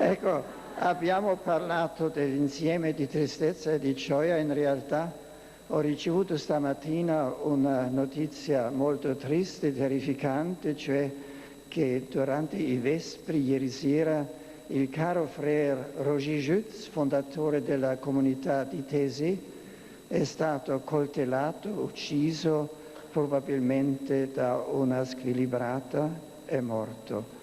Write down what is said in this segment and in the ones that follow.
Ecco, abbiamo parlato dell'insieme di tristezza e di gioia. In realtà ho ricevuto stamattina una notizia molto triste, terrificante, cioè che durante i vespri ieri sera il caro frère Roger Jutz, fondatore della comunità di Taizé, è stato coltellato, ucciso, probabilmente da una squilibrata, è morto.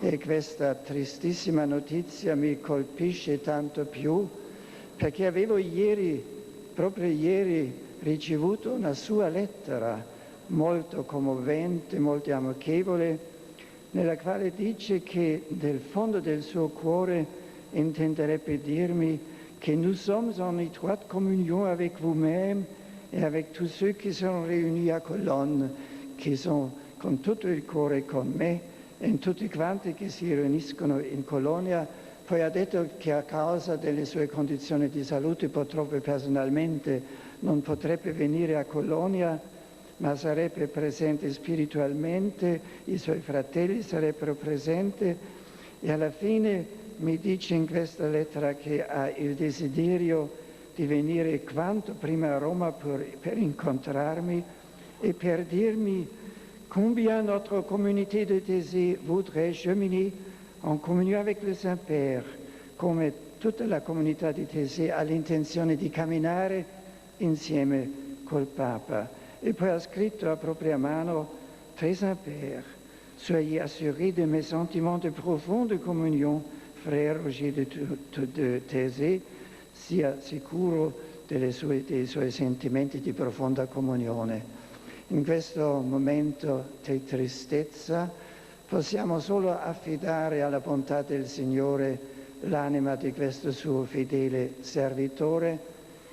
E questa tristissima notizia mi colpisce tanto più perché avevo proprio ieri, ricevuto una sua lettera molto commovente, molto amichevole, nella quale dice che nel fondo del suo cuore intenderebbe dirmi che nous sommes en étroite communion avec vous-même et avec tous ceux qui sont réunis à Cologne, che sono con tutto il cuore con me e in tutti quanti che si riuniscono in Colonia. Poi ha detto che a causa delle sue condizioni di salute purtroppo personalmente non potrebbe venire a Colonia, ma sarebbe presente spiritualmente, i suoi fratelli sarebbero presenti e alla fine mi dice in questa lettera che ha il desiderio di venire quanto prima a Roma per incontrarmi e per dirmi combien notre communauté de Taizé voudrait cheminer en communion avec le Saint-Père, come tutta la comunità di Taizé ha l'intenzione di camminare insieme col Papa. E poi ha scritto a propria mano: Très Saint-Père, soyez assuré de mes sentiments de profonde communion, frère Roger de Taizé, sia sicuro dei suoi sentimenti di profonda comunione. In questo momento di tristezza possiamo solo affidare alla bontà del Signore l'anima di questo suo fedele servitore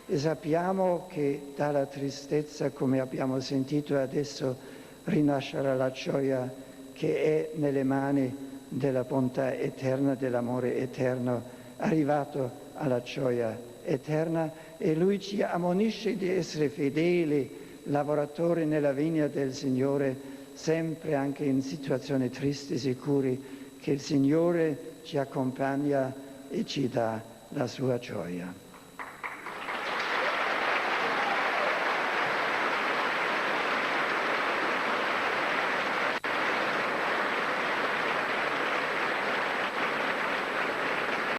e sappiamo che dalla tristezza, come abbiamo sentito adesso, rinascerà la gioia che è nelle mani della bontà eterna, dell'amore eterno, arrivato alla gioia eterna, e Lui ci ammonisce di essere fedeli lavoratori nella vigna del Signore, sempre anche in situazioni tristi, sicuri che il Signore ci accompagna e ci dà la sua gioia.